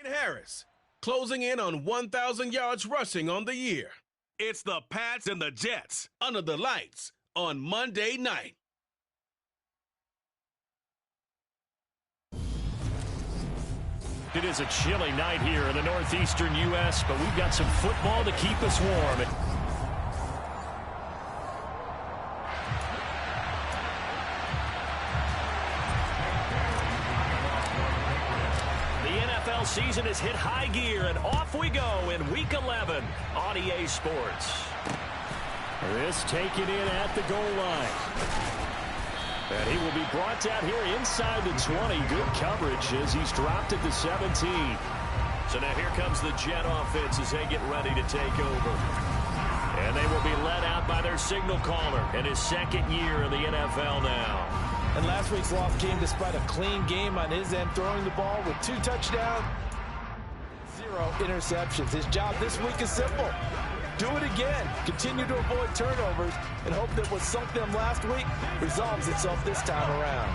Harris, closing in on 1,000 yards rushing on the year. It's the Pats and the Jets under the lights on Monday night. It is a chilly night here in the northeastern U.S., but we've got some football to keep us warm. The NFL season has hit high gear, and off we go in Week 11 on EA Sports. This taken in at the goal line. And he will be brought down here inside the 20. Good coverage as he's dropped at the 17. So now here comes the Jet offense as they get ready to take over. And they will be led out by their signal caller in his second year in the NFL now. And last week's loss came despite a clean game on his end, throwing the ball with 2 touchdowns, 0 interceptions. His job this week is simple. Do it again. Continue to avoid turnovers and hope that what sunk them last week resolves itself this time around.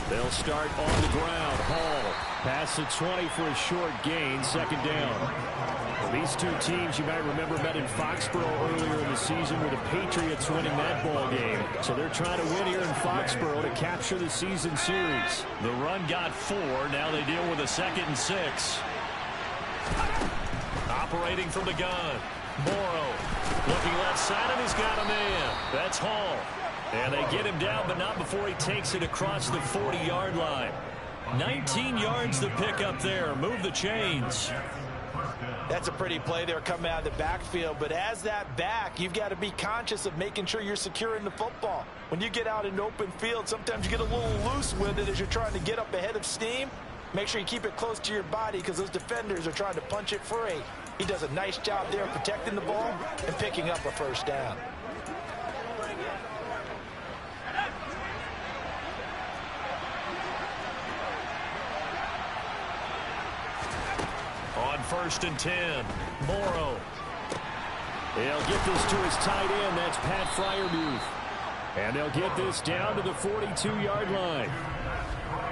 They'll start on the ground. Hall past the 20 for a short gain, second down. Well, these two teams, you might remember, met in Foxborough earlier in the season with the Patriots winning that ball game. So they're trying to win here in Foxborough to capture the season series. The run got 4. Now they deal with a 2nd and 6. Operating from the gun. Morrow looking left side, and he's got a man. That's Hall. And they get him down, but not before he takes it across the 40-yard line. 19 yards to pick up there. Move the chains. That's a pretty play there coming out of the backfield, but as that back, you've got to be conscious of making sure you're securing the football. When you get out in open field, sometimes you get a little loose with it as you're trying to get up ahead of steam. Make sure you keep it close to your body because those defenders are trying to punch it free. He does a nice job there protecting the ball and picking up a first down. On 1st and 10, Morrow. They'll get this to his tight end. That's Pat Freiermuth. And they'll get this down to the 42-yard line.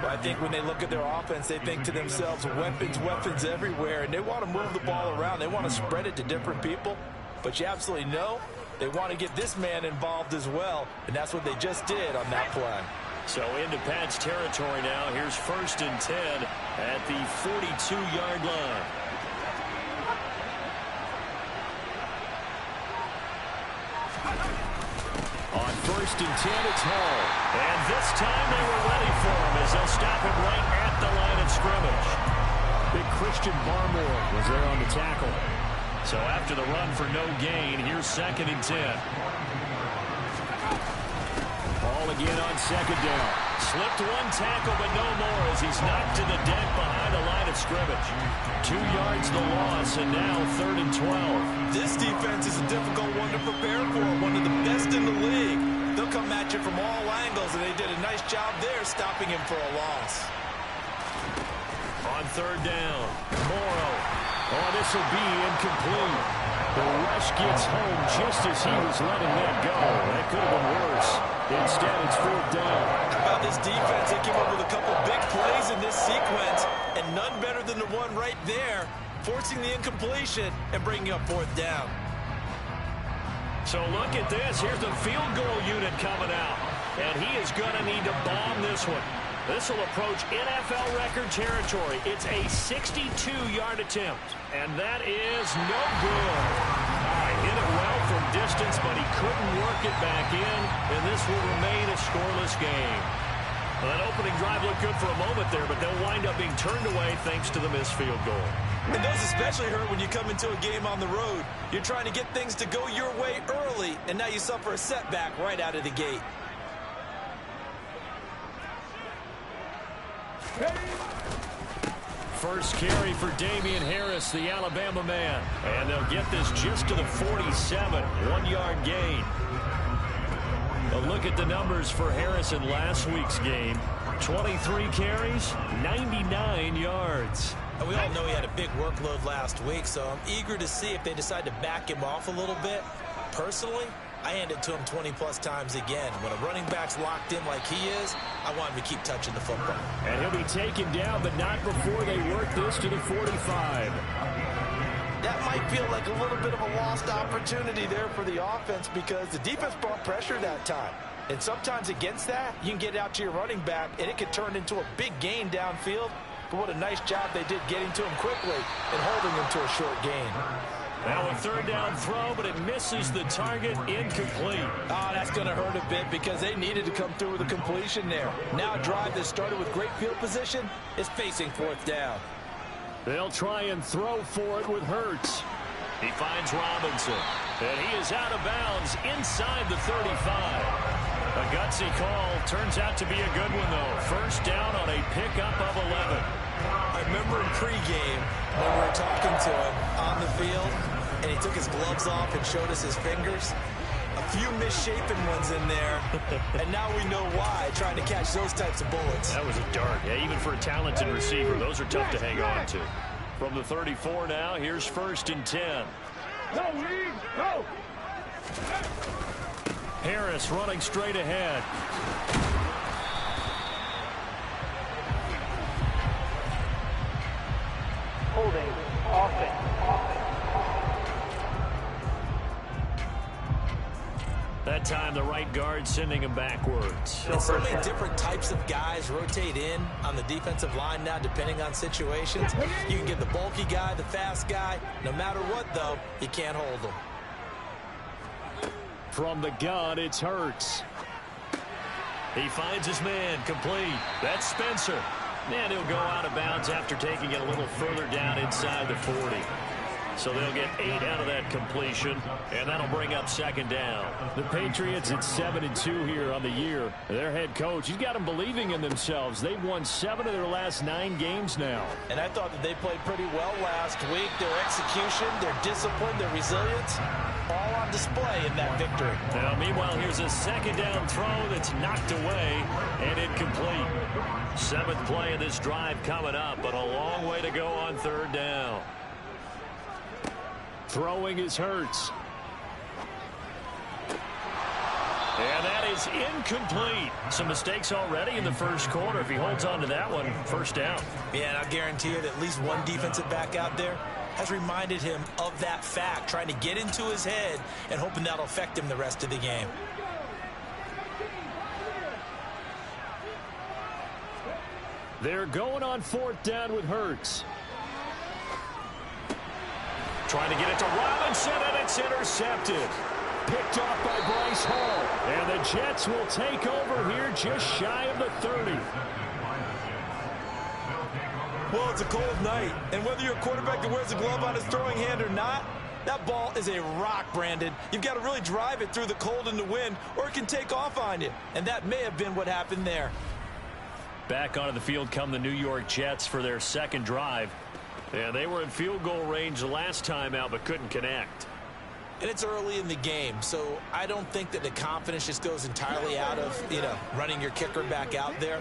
Well, I think when they look at their offense, they think to themselves, weapons, weapons everywhere, and they want to move the ball around. They want to spread it to different people. But you absolutely know they want to get this man involved as well, and that's what they just did on that play. So into Pat's territory now. Here's 1st and 10 at the 42-yard line. On 1st and 10, it's Hall. And this time they were ready for him as they'll stop him right at the line of scrimmage. Big Christian Barmore was there on the tackle. So after the run for no gain, here's 2nd and 10. Ball again on 2nd down. Slipped 1 tackle, but no more as he's knocked to the deck behind the line of scrimmage. 2 yards the loss, and now 3rd and 12. This defense is a difficult one to prepare for, one of the best in the league. They'll come at you from all angles, and they did a nice job there stopping him for a loss. On 3rd down, Morrow. Oh, this will be incomplete. The rush gets home just as he was letting that go. That could have been worse. Instead, it's 4th down. How about this defense? They came up with a couple big plays in this sequence, and none better than the one right there, forcing the incompletion and bringing up 4th down. So look at this. Here's the field goal unit coming out, and he is going to need to bomb this one. This will approach NFL record territory. It's a 62-yard attempt, and that is no good. Hit it well from distance, but he couldn't work it back in, and this will remain a scoreless game. Well, that opening drive looked good for a moment there, but they'll wind up being turned away thanks to the missed field goal. And those especially hurt when you come into a game on the road. You're trying to get things to go your way early, and now you suffer a setback right out of the gate. First carry for Damian Harris, the Alabama man. And they'll get this just to the 47, 1-yard gain. A look at the numbers for Harris in last week's game. 23 carries, 99 yards. And we all know he had a big workload last week, so I'm eager to see if they decide to back him off a little bit. Personally, I hand it to him 20-plus times again. When a running back's locked in like he is, I want him to keep touching the football. And he'll be taken down, but not before they work this to the 45. That might feel like a little bit of a lost opportunity there for the offense because the defense brought pressure that time. And sometimes against that, you can get out to your running back, and it could turn into a big gain downfield. But what a nice job they did getting to him quickly and holding him to a short gain. Now a third down throw, but it misses the target, incomplete. Oh, that's going to hurt a bit because they needed to come through with a completion there. Now a drive that started with great field position is facing fourth down. They'll try and throw for it with Hurts. He finds Robinson, and he is out of bounds inside the 35. A gutsy call. Turns out to be a good one, though. First down on a pickup of 11. I remember in pregame when we were talking to him on the field, and he took his gloves off and showed us his fingers. A few misshapen ones in there, and now we know why, trying to catch those types of bullets. That was a dart. Yeah, even for a talented receiver, those are tough to hang on to. From the 34 now, here's 1st and 10. Go, Reed, go! Harris running straight ahead. Holding, offense. That time the right guard sending him backwards. And so many different types of guys rotate in on the defensive line now depending on situations. You can get the bulky guy, the fast guy. No matter what, though, you can't hold them. From the gun, it's Hurts. He finds his man, complete. That's Spencer. And he'll go out of bounds after taking it a little further down inside the 40. So they'll get 8 out of that completion, and that'll bring up 2nd down. The Patriots at 7-2 here on the year. Their head coach, he's got them believing in themselves. They've won 7 of their last 9 games now. And I thought that they played pretty well last week. Their execution, their discipline, their resilience, all on display in that victory. Now, meanwhile, here's a 2nd down throw that's knocked away and incomplete. 7th play of this drive coming up, but a long way to go on 3rd down. Throwing is Hurts. And that is incomplete. Some mistakes already in the first quarter. If he holds on to that one, 1st down. Yeah, and I'll guarantee you that at least one defensive back out there has reminded him of that fact, trying to get into his head and hoping that'll affect him the rest of the game. They're going on 4th down with Hurts. Trying to get it to Robinson, and it's intercepted. Picked off by Bryce Hall. And the Jets will take over here just shy of the 30. Well, it's a cold night, and whether you're a quarterback that wears a glove on his throwing hand or not, that ball is a rock, Brandon. You've got to really drive it through the cold and the wind, or it can take off on you. And that may have been what happened there. Back onto the field come the New York Jets for their 2nd drive. And they were in field goal range the last time out, but couldn't connect. And it's early in the game, so I don't think that the confidence just goes entirely out of, running your kicker back out there.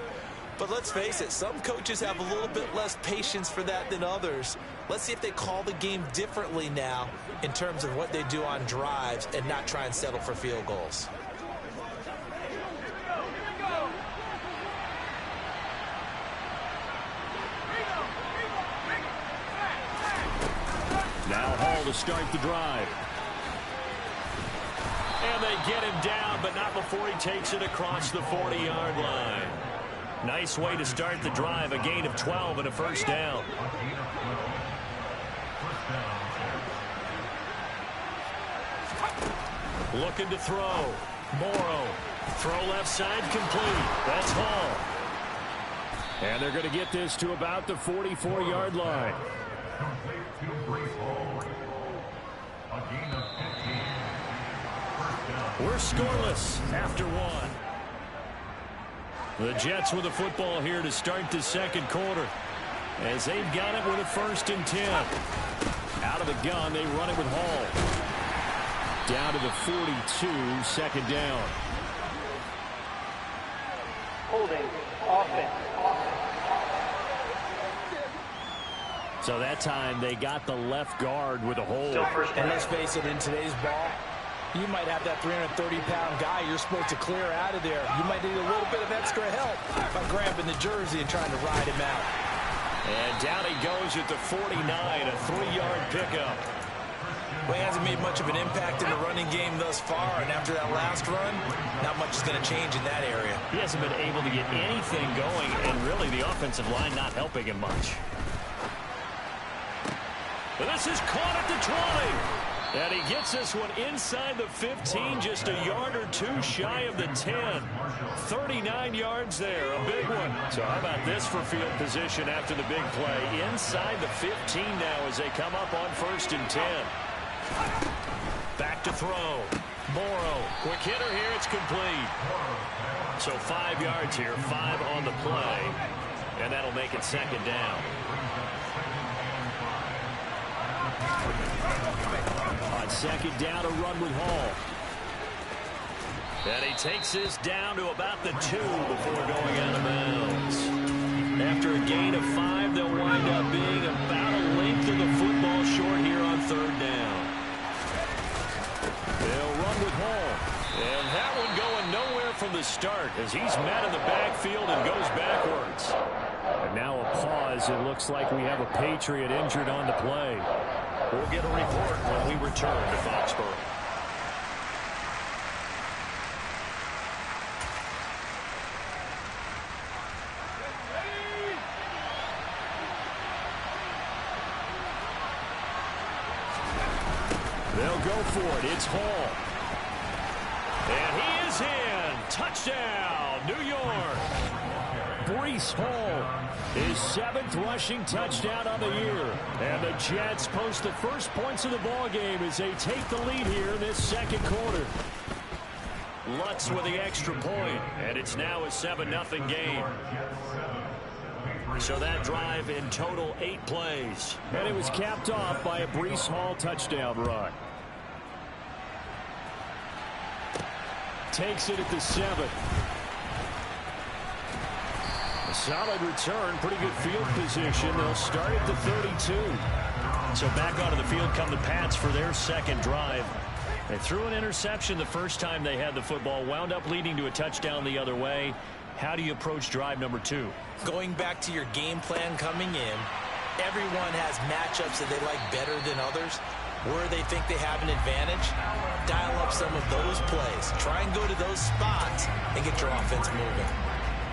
But let's face it, some coaches have a little bit less patience for that than others. Let's see if they call the game differently now in terms of what they do on drives and not try and settle for field goals. Now Hall to start the drive. And they get him down, but not before he takes it across the 40-yard line. Nice way to start the drive, a gain of 12 and a 1st down. Looking to throw. Morrow. Throw left side complete. That's Hall. And they're going to get this to about the 44-yard line. We're scoreless after 1. The Jets with the football here to start the 2nd quarter. As they've got it with a 1st and 10. Out of the gun, they run it with Hall. Down to the 42, 2nd down. Holding, offense. So that time they got the left guard with a hold. And let's face it, in today's ball, You might have that 330-pound guy you're supposed to clear out of there. You might need a little bit of extra help by grabbing the jersey and trying to ride him out. And down he goes at the 49, a 3-yard pickup. Well, he hasn't made much of an impact in the running game thus far, and after that last run, not much is going to change in that area. He hasn't been able to get anything going, and really the offensive line not helping him much. But this is caught at the 20. And he gets this one inside the 15, just a yard or two shy of the 10. 39 yards there, a big one. So how about this for field position after the big play? Inside the 15 now as they come up on 1st and 10. Back to throw. Morrow, quick hitter here, it's complete. So 5 yards here, 5 on the play. And that'll make it 2nd down. On 2nd down, a run with Hall. And he takes this down to about the 2 before going out of bounds. After a gain of 5, they'll wind up being about a length of the football short here on 3rd down. They'll run with Hall. And that one going nowhere from the start as he's met in the backfield and goes backwards. And now a pause. It looks like we have a Patriot injured on the play. We'll get a report when we return to Foxborough. They'll go for it. It's Hall. And he is in. Touchdown, New York. Breece Hall, his 7th rushing touchdown on the year. And the Jets post the first points of the ball game as they take the lead here in this 2nd quarter. Lutz with the extra point, and it's now a 7-0 game. So that drive in total 8 plays. And it was capped off by a Breece Hall touchdown run. Takes it at the 7th. A solid return, pretty good field position. They'll start at the 32. So back onto the field come the Pats for their 2nd drive. They threw an interception the first time they had the football, wound up leading to a touchdown the other way. How do you approach drive number 2? Going back to your game plan coming in, everyone has matchups that they like better than others. Where they think they have an advantage, dial up some of those plays. Try and go to those spots and get your offense moving.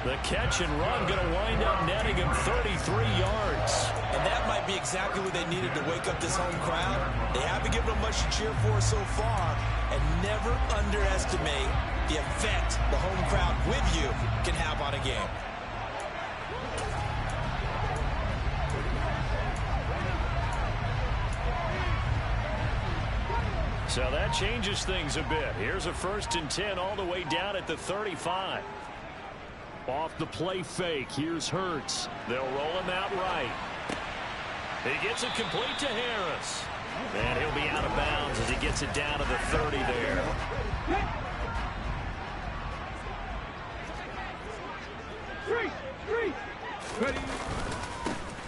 The catch and run going to wind up netting him 33 yards. And that might be exactly what they needed to wake up this home crowd. They haven't given them much to cheer for so far. And never underestimate the effect the home crowd with you can have on a game. So that changes things a bit. Here's a 1st and 10 all the way down at the 35. Off the play fake. Here's Hurts. They'll roll him out right. He gets it complete to Harris. And he'll be out of bounds as he gets it down to the 30 there. Ready.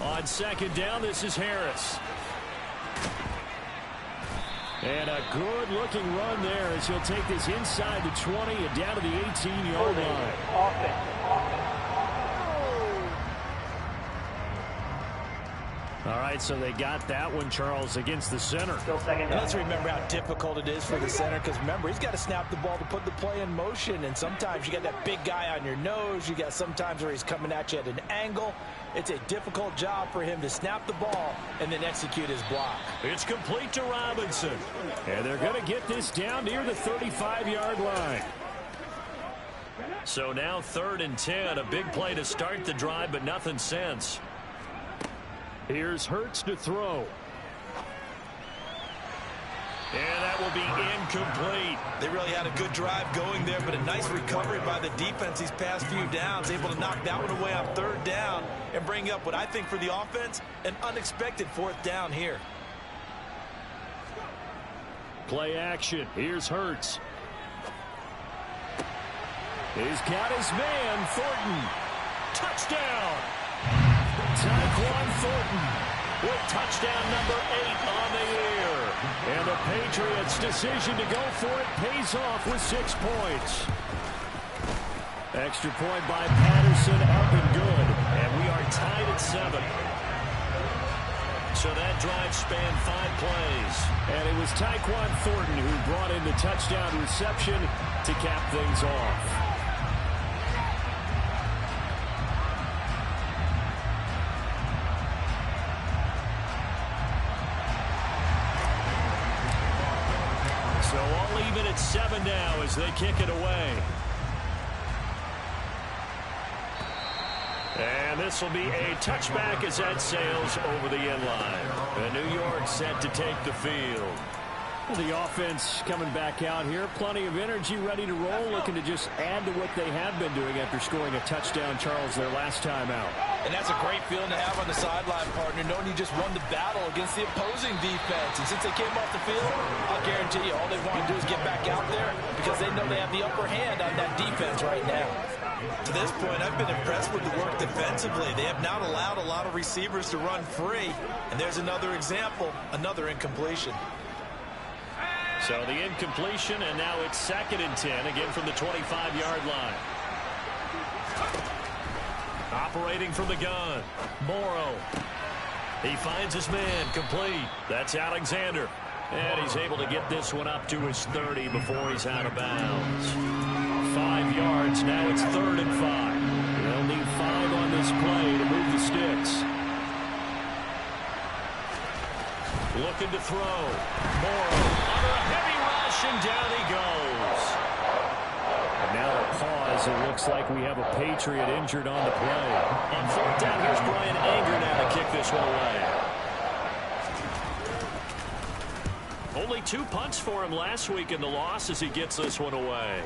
On 2nd down, this is Harris. And a good-looking run there as he'll take this inside the 20 and down to the 18-yard line. All right, so they got that one, Charles, against the center. And let's remember how difficult it is for the center, because remember, he's got to snap the ball to put the play in motion, and sometimes you got that big guy on your nose. You got sometimes where he's coming at you at an angle. It's a difficult job for him to snap the ball and then execute his block. It's complete to Robinson. And they're going to get this down near the 35-yard line. So now 3rd and 10, a big play to start the drive, but nothing since. Here's Hurts to throw. And that will be incomplete. They really had a good drive going there, but a nice recovery by the defense these past few downs, able to knock that one away on 3rd down and bring up what I think for the offense, an unexpected 4th down here. Play action. Here's Hurts. He's got his man, Thornton. Touchdown! Tyquan Thornton with touchdown number 8 on the year. And the Patriots' decision to go for it pays off with 6 points. Extra point by Patterson, up and good. And we are tied at 7. So that drive spanned 5 plays. And it was Tyquan Thornton who brought in the touchdown reception to cap things off. So all even at 7 now as they kick it away. And this will be a touchback as that sails over the end line. And New York set to take the field. Well, the offense coming back out here. Plenty of energy, ready to roll, looking to just add to what they have been doing after scoring a touchdown, Charles, their last time out. And that's a great feeling to have on the sideline, partner, knowing you just won the battle against the opposing defense. And since they came off the field, I'll guarantee you all they want to do is get back out there because they know they have the upper hand on that defense right now. To this point, I've been impressed with the work defensively. They have not allowed a lot of receivers to run free. And there's another example, another incompletion. So the incompletion, and now it's 2nd and 10, again from the 25-yard line. Operating from the gun, Morrow. He finds his man, complete. That's Alexander. And he's able to get this one up to his 30 before he's out of bounds. 5 yards, now it's 3rd and 5. They'll need 5 on this play to move the sticks. Looking to throw. Morrow under a heavy rush, and down he goes. And now a pause. It looks like we have a Patriot injured on the play. On 4th down, here's Brian Anger now to kick this one away. Only 2 punts for him last week in the loss as he gets this one away.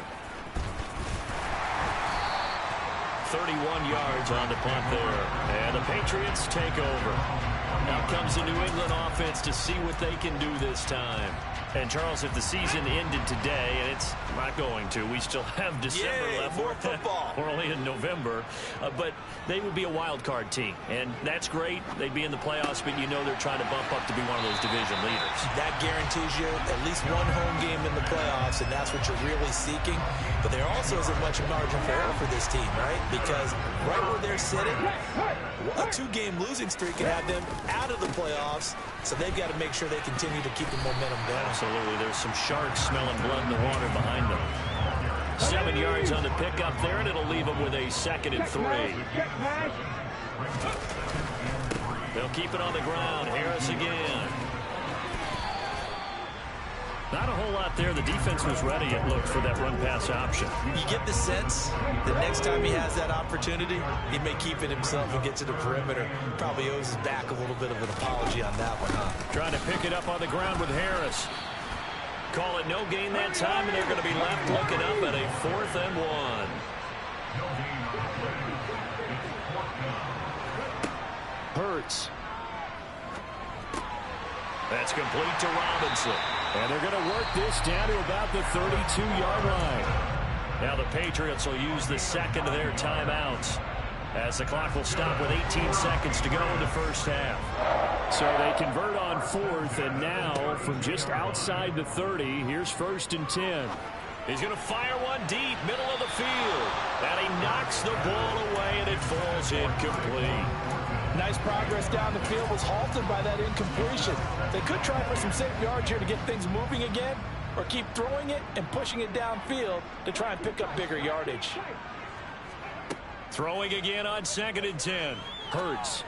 31 yards on the punt there. And the Patriots take over. Now comes the New England offense to see what they can do this time. And, Charles, if the season ended today, and it's not going to, we still have December left. More football. We're only in November. But they would be a wild card team. And that's great. They'd be in the playoffs, but you know they're trying to bump up to be one of those division leaders. That guarantees you at least one home game in the playoffs, and that's what you're really seeking. But there also isn't much margin for error for this team, right? Because right where they're sitting, a 2-game losing streak can have them out of the playoffs, so they've got to make sure they continue to keep the momentum going. Absolutely. There's some sharks smelling blood in the water behind them. 7 yards on the pickup there, and it'll leave them with a 2nd and 3. They'll keep it on the ground. Harris again. Not a whole lot there. The defense was ready, it looked, for that run-pass option. You get the sense that next time he has that opportunity, he may keep it himself and get to the perimeter. Probably owes his back a little bit of an apology on that one, huh? Trying to pick it up on the ground with Harris. Call it no gain that time, and they're going to be left looking up at a 4th and 1. Hurts. That's complete to Robinson. And they're going to work this down to about the 32-yard line. Now the Patriots will use the 2nd of their timeouts as the clock will stop with 18 seconds to go in the first half. So they convert on 4th, and now from just outside the 30, here's 1st and 10. He's going to fire one deep, middle of the field. And he knocks the ball away, and it falls incomplete. Nice progress down the field, was halted by that incompletion. They could try for some safe yards here to get things moving again, or keep throwing it and pushing it downfield to try and pick up bigger yardage. Throwing again on 2nd and 10. Hurts.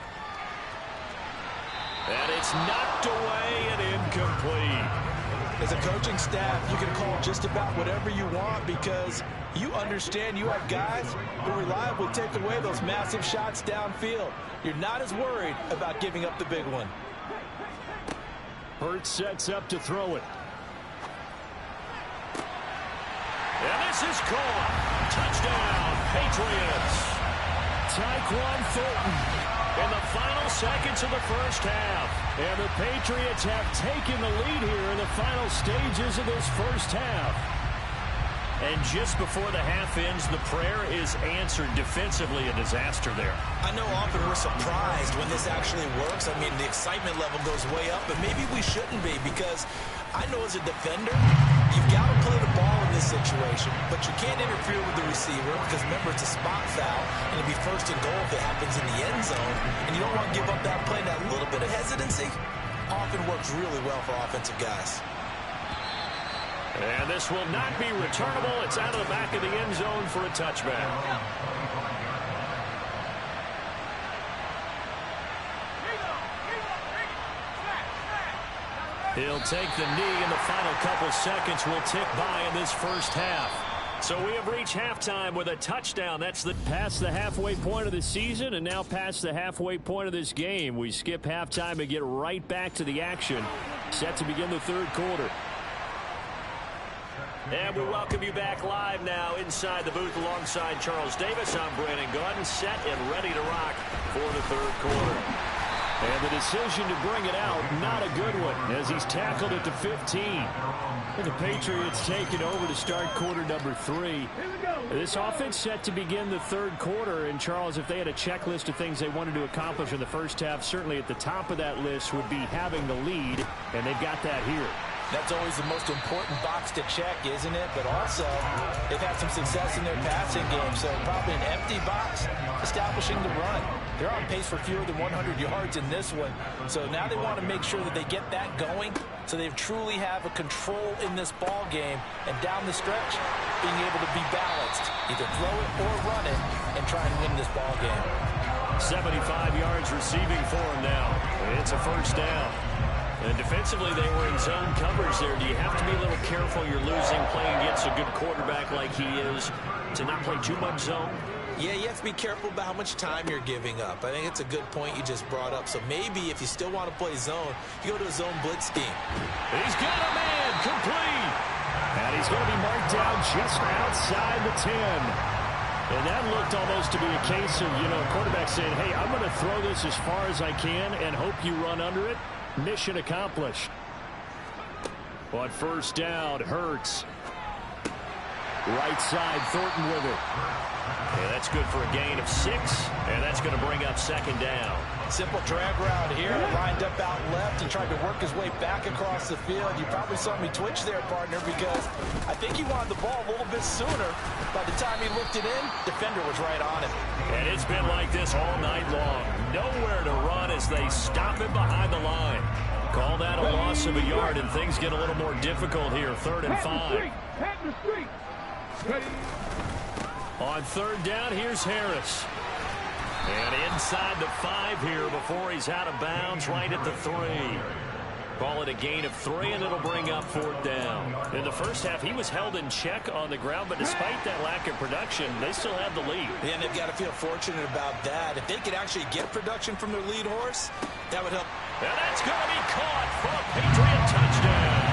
And it's knocked away and incomplete. As a coaching staff, you can call just about whatever you want because you understand you have guys who reliably take away those massive shots downfield. You're not as worried about giving up the big one. Hurts sets up to throw it. And this is caught. Touchdown, Patriots. Tyquan Thornton in the final seconds of the first half. And the Patriots have taken the lead here in the final stages of this first half. And just before the half ends, the prayer is answered. Defensively, a disaster there. I know often we're surprised when this actually works. I mean, the excitement level goes way up, but maybe we shouldn't be, because I know as a defender, you've got to play the ball in this situation, but you can't interfere with the receiver because, remember, it's a spot foul, and it'd be first and goal if it happens in the end zone, and you don't want to give up that play. That little bit of hesitancy often works really well for offensive guys. And this will not be returnable. It's out of the back of the end zone for a touchback. He'll take the knee, and the final couple seconds will tick by in this first half. So we have reached halftime with a touchdown. That's past the halfway point of the season, and now past the halfway point of this game. We skip halftime and get right back to the action. Set to begin the third quarter. And we welcome you back live now inside the booth alongside Charles Davis. I'm Brandon Gordon, set and ready to rock for the third quarter. And the decision to bring it out, not a good one, as he's tackled at the 15. And the Patriots taking over to start quarter number 3. This offense set to begin the third quarter. And, Charles, if they had a checklist of things they wanted to accomplish in the first half, certainly at the top of that list would be having the lead, and they've got that here. That's always the most important box to check, isn't it? But also, they've had some success in their passing game, so probably an empty box establishing the run. They're on pace for fewer than 100 yards in this one, so now they want to make sure that they get that going so they truly have a control in this ball game, and down the stretch, being able to be balanced, either throw it or run it, and try and win this ball game. 75 yards receiving for him now. It's a first down. And defensively, they were in zone coverage there. Do you have to be a little careful? You're losing, playing against a good quarterback like he is, to not play too much zone? Yeah, you have to be careful about how much time you're giving up. I think it's a good point you just brought up. So maybe if you still want to play zone, you go to a zone blitz scheme. He's got a man, complete. And he's going to be marked down just outside the 10. And that looked almost to be a case of, a quarterback saying, hey, I'm going to throw this as far as I can and hope you run under it. Mission accomplished. On first down, Hurts. Right side, Thornton with it. And that's good for a gain of 6. And that's going to bring up second down. Simple drag route here. Lined up out left. He tried to work his way back across the field. You probably saw me twitch there, partner, because I think he wanted the ball a little bit sooner. By the time he looked it in, defender was right on him. And it's been like this all night long. Nowhere to run as they stop him behind the line. Call that a loss of a yard, and things get a little more difficult here. 3rd and 5. On third down, here's Harris. And inside the 5 here before he's out of bounds, right at the 3. Call it a gain of 3, and it'll bring up 4th down. In the first half, he was held in check on the ground, but despite that lack of production, they still have the lead. Yeah, and they've got to feel fortunate about that. If they could actually get production from their lead horse, that would help. And that's going to be caught for a Patriot touchdown.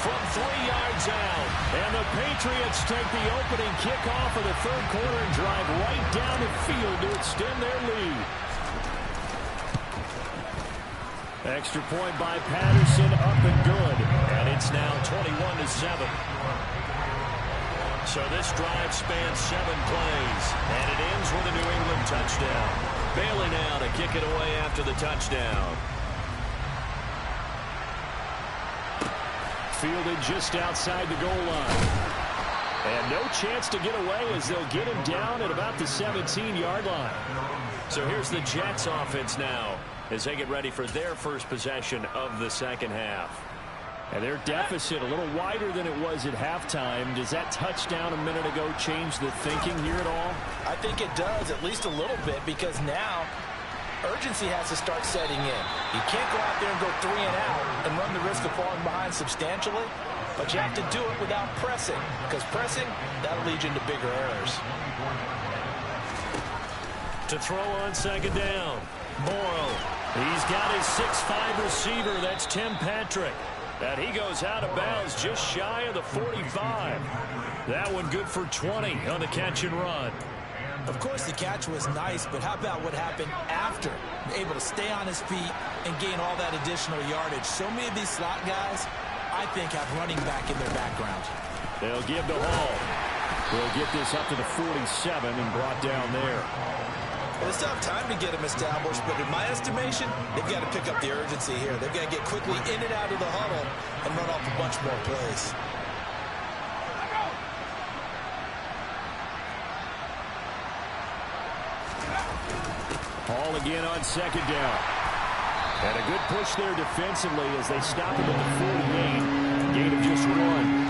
From 3 yards out. And the Patriots take the opening kickoff of the third quarter and drive right down the field to extend their lead. Extra point by Patterson, up and good. And it's now 21-7. So this drive spans 7 plays. And it ends with a New England touchdown. Bailey now to kick it away after the touchdown. Fielded just outside the goal line. And no chance to get away as they'll get him down at about the 17-yard line. So here's the Jets offense now as they get ready for their first possession of the second half. And their deficit a little wider than it was at halftime. Does that touchdown a minute ago change the thinking here at all? I think it does, at least a little bit, because now urgency has to start setting in. You can't go out there and go 3 and out and run the risk of falling behind substantially, but you have to do it without pressing, because pressing, that'll lead you into bigger errors. To throw on second down, Morrow. He's got his 6'5" receiver. That's Tim Patrick. And he goes out of bounds just shy of the 45. That one good for 20 on the catch and run. Of course, the catch was nice, but how about what happened after? Able to stay on his feet and gain all that additional yardage. So many of these slot guys, I think, have running back in their background. They'll give to Hall. He'll get this up to the 47 and brought down there. Well, they still have time to get him established, but in my estimation, they've got to pick up the urgency here. They've got to get quickly in and out of the huddle and run off a bunch more plays. Hall again on second down. And a good push there defensively as they stop him at the 48. Gain of just 1.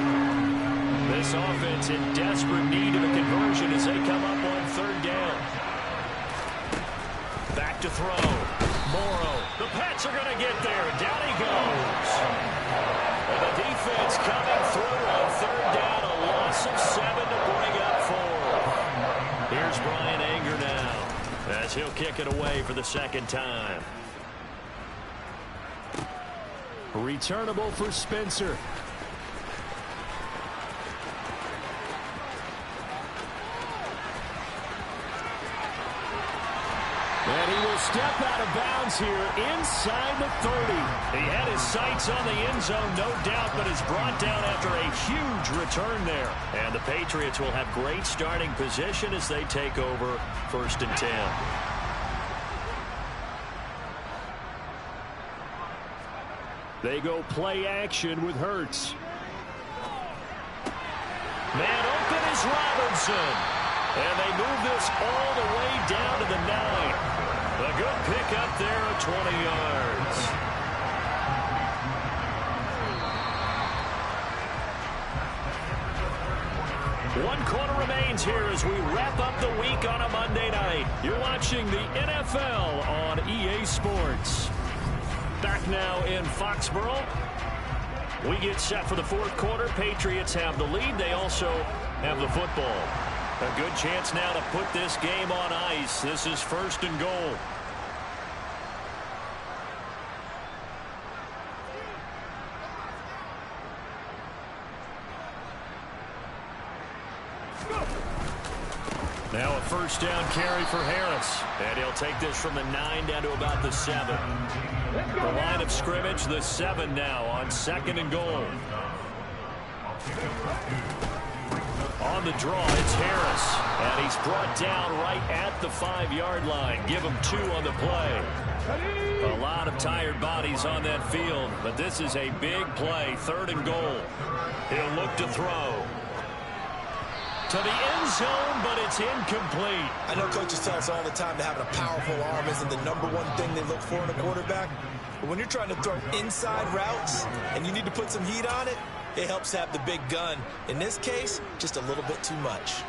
This offense in desperate need of a conversion as they come up on third down. Back to throw. Morrow. The Pats are going to get there. Down he goes. And the defense coming through on third down. A loss of 7 to bring up 4. Here's Brian Anger now as he'll kick it away for the second time. Returnable for Spencer. And he will step out of bounds here inside the 30. He had his sights on the end zone, no doubt, but is brought down after a huge return there. And the Patriots will have great starting position as they take over 1st and 10. They go play action with Hurts. Man open is Robinson. And they move this all the way down to the 9. A good pick up there at 20 yards. One quarter remains here as we wrap up the week on a Monday night. You're watching the NFL on EA Sports. Back now in Foxborough. We get set for the 4th quarter. Patriots have the lead. They also have the football. A good chance now to put this game on ice. This is 1st and goal. Now a 1st down carry for Harris. And he'll take this from the 9 down to about the 7. The line of scrimmage, the 7 now on 2nd and goal. On the draw, it's Harris. And he's brought down right at the 5-yard line. Give him 2 on the play. A lot of tired bodies on that field, but this is a big play. 3rd and goal. He'll look to throw. To the end zone, but it's incomplete. I know coaches tell us all the time that having a powerful arm isn't the #1 thing they look for in a quarterback. But when you're trying to throw inside routes and you need to put some heat on it, it helps have the big gun. In this case, just a little bit too much.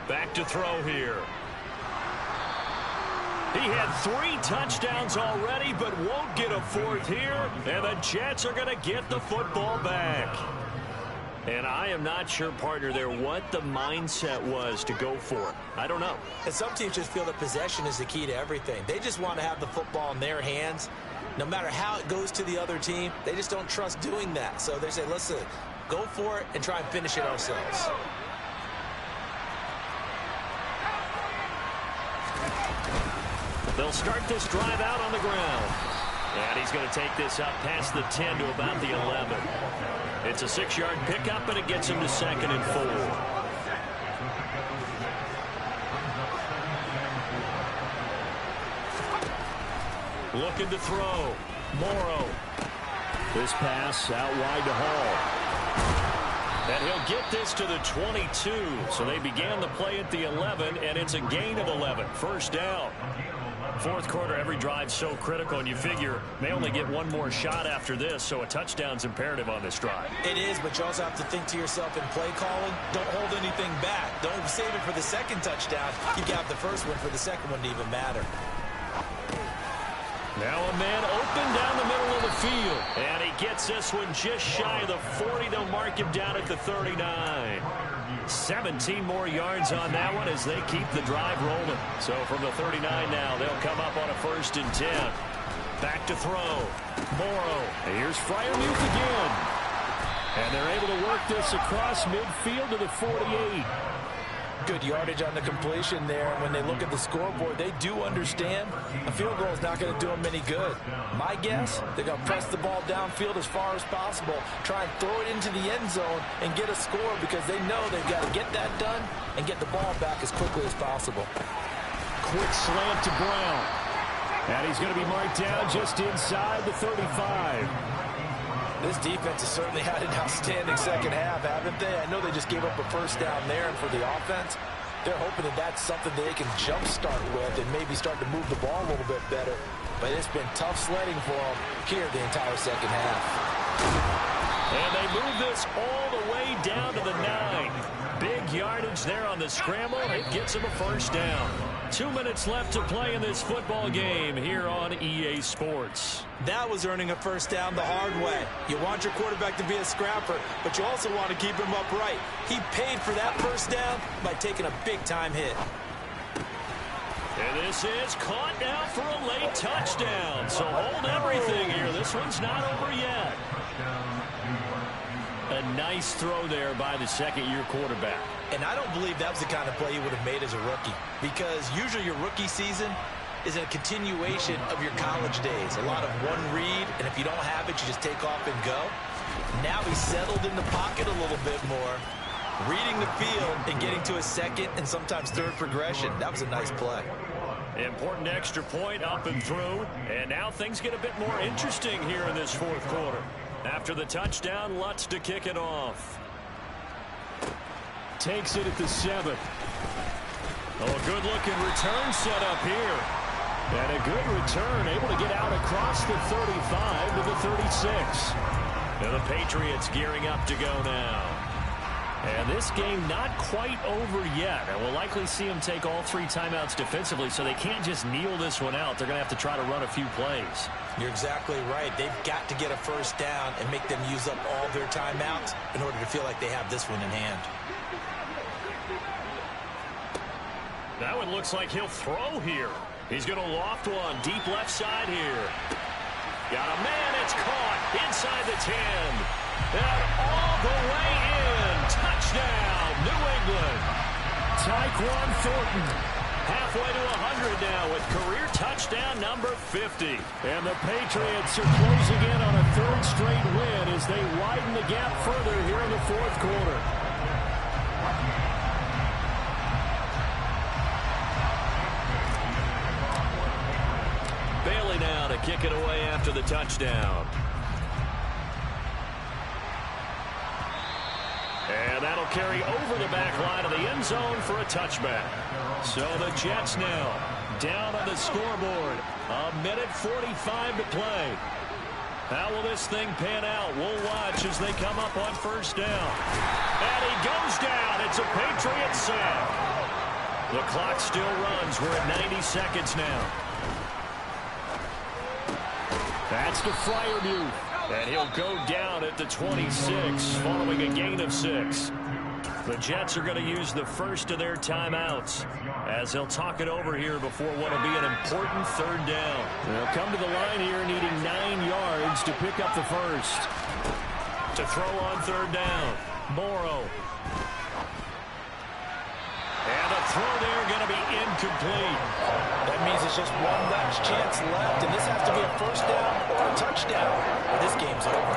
Back to throw here. He had 3 touchdowns already, but won't get a 4th here. And the Jets are going to get the football back. And I am not sure, partner, there what the mindset was to go for it. I don't know. And some teams just feel that possession is the key to everything. They just want to have the football in their hands. No matter how it goes to the other team, they just don't trust doing that. So they say, listen, go for it and try and finish it ourselves. They'll start this drive out on the ground. And he's going to take this up past the 10 to about the 11. It's a 6-yard pickup, and it gets him to 2nd and 4. Looking to throw. Morrow. This pass out wide to Hall. And he'll get this to the 22. So they began the play at the 11, and it's a gain of 11. 1st down. 4th quarter, every drive so critical, and you figure they only get 1 more shot after this, so a touchdown's imperative on this drive. It is, but you also have to think to yourself in play calling, don't hold anything back. Don't save it for the 2nd touchdown. You got the 1st one for the 2nd one to even matter. Now a man open down the middle of the field, and he gets this one just shy of the 40. They'll mark him down at the 39. 17 more yards on that one as they keep the drive rolling. So from the 39 now, they'll come up on a 1st and 10. Back to throw. Morrow. Here's Freiermuth again. And they're able to work this across midfield to the 48. Good yardage on the completion there. And when they look at the scoreboard, they do understand a field goal is not going to do them any good. My guess, they're going to press the ball downfield as far as possible, try and throw it into the end zone and get a score because they know they've got to get that done and get the ball back as quickly as possible. Quick slant to Brown. And he's going to be marked down just inside the 35. This defense has certainly had an outstanding second half, haven't they? I know they just gave up a first down there, and for the offense, they're hoping that that's something they can jumpstart with and maybe start to move the ball a little bit better. But it's been tough sledding for them here the entire second half. And they move this all the way down to the 9. Big yardage there on the scramble. It gets them a first down. 2 minutes left to play in this football game here on EA Sports. That was earning a first down the hard way. You want your quarterback to be a scrapper, but you also want to keep him upright. He paid for that first down by taking a big-time hit. And this is caught now for a late touchdown. So hold everything here. This one's not over yet. A nice throw there by the second-year quarterback. And I don't believe that was the kind of play he would have made as a rookie, because usually your rookie season is a continuation of your college days. A lot of one read, and if you don't have it, you just take off and go. Now he's settled in the pocket a little bit more, reading the field and getting to a second and sometimes third progression. That was a nice play. Important extra point up and through, and now things get a bit more interesting here in this fourth quarter. After the touchdown, Lutz to kick it off. Takes it at the 7. Oh, a good-looking return set up here. And a good return, able to get out across the 35 to the 36. And the Patriots gearing up to go now. And this game not quite over yet. And we'll likely see them take all 3 timeouts defensively, so they can't just kneel this one out. They're going to have to try to run a few plays. You're exactly right. They've got to get a first down and make them use up all their timeouts in order to feel like they have this one in hand. That one looks like he'll throw here. He's going to loft one deep left side here. Got a man. It's caught inside the 10. And all the way in. Touchdown, New England. Tyquan Thornton. Halfway to 100 now with career touchdown number 50. And the Patriots are closing in on a third straight win as they widen the gap further here in the fourth quarter. Bailey now to kick it away after the touchdown. And that'll carry over the back line of the end zone for a touchback. So the Jets now down on the scoreboard. 1:45 to play. How will this thing pan out? We'll watch as they come up on first down. And he goes down. It's a Patriot sack. The clock still runs. We're at 90 seconds now. That's to Freiermuth. And he'll go down at the 26 following a gain of 6. The Jets are going to use the first of their timeouts as they'll talk it over here before what will be an important third down. They'll come to the line here needing 9 yards to pick up the first. To throw on third down, Morrow. And the throw there going to be incomplete. That means it's just one last chance left, and this has to be a first down or a touchdown, or this game's over.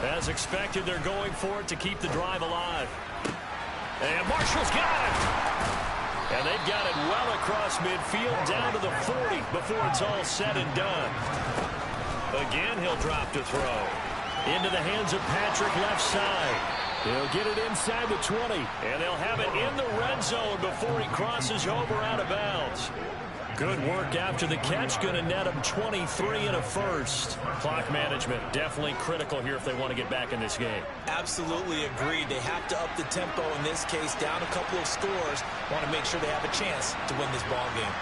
As expected, they're going for it to keep the drive alive. And Marshall's got it. And they've got it well across midfield down to the 40 before it's all said and done. Again, he'll drop to throw. Into the hands of Patrick left side. He'll get it inside the 20. And they'll have it in the red zone before he crosses over out of bounds. Good work after the catch. Going to net him 23 and a first. Clock management definitely critical here if they want to get back in this game. Absolutely agreed. They have to up the tempo in this case. Down a couple of scores. Want to make sure they have a chance to win this ball game.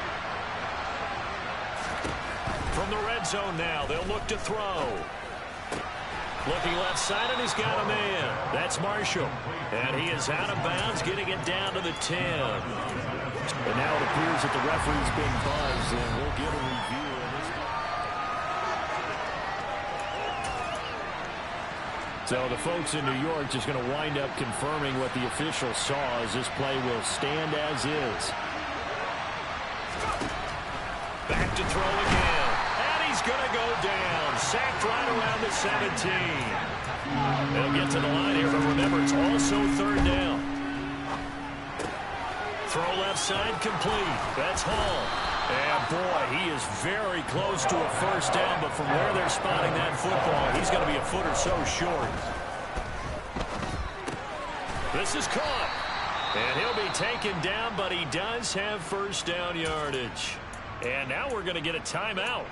From the red zone now, they'll look to throw. Looking left side, and he's got a man. That's Marshall. And he is out of bounds, getting it down to the 10. And now it appears that the referee's been buzzed, and we'll get a review of this. So the folks in New York just going to wind up confirming what the official saw, as this play will stand as is. Back to throw again. And he's going to go down. Sacked right around the 17. They'll get to the line here, but remember, it's also third down. Throw left side complete. That's Hall. And boy, he is very close to a first down, but from where they're spotting that football, he's going to be a foot or so short. This is caught. And he'll be taken down, but he does have first down yardage. And now we're going to get a timeout.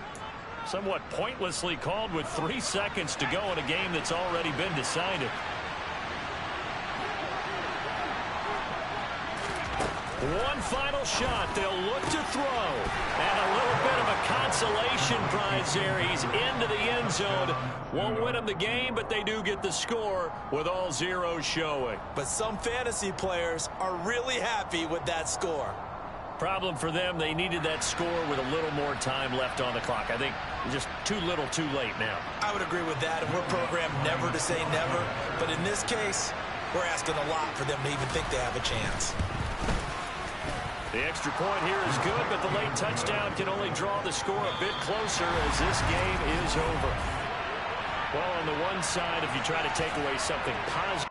Somewhat pointlessly called with 3 seconds to go in a game that's already been decided. One final shot. They'll look to throw. And a little bit of a consolation prize there. He's into the end zone. Won't win them the game, but they do get the score with all zeros showing. But some fantasy players are really happy with that score. Problem for them, they needed that score with a little more time left on the clock. I think just too little too late now. I would agree with that, and we're programmed never to say never. But in this case, we're asking a lot for them to even think they have a chance. The extra point here is good, but the late touchdown can only draw the score a bit closer as this game is over. Well, on the one side, if you try to take away something positive,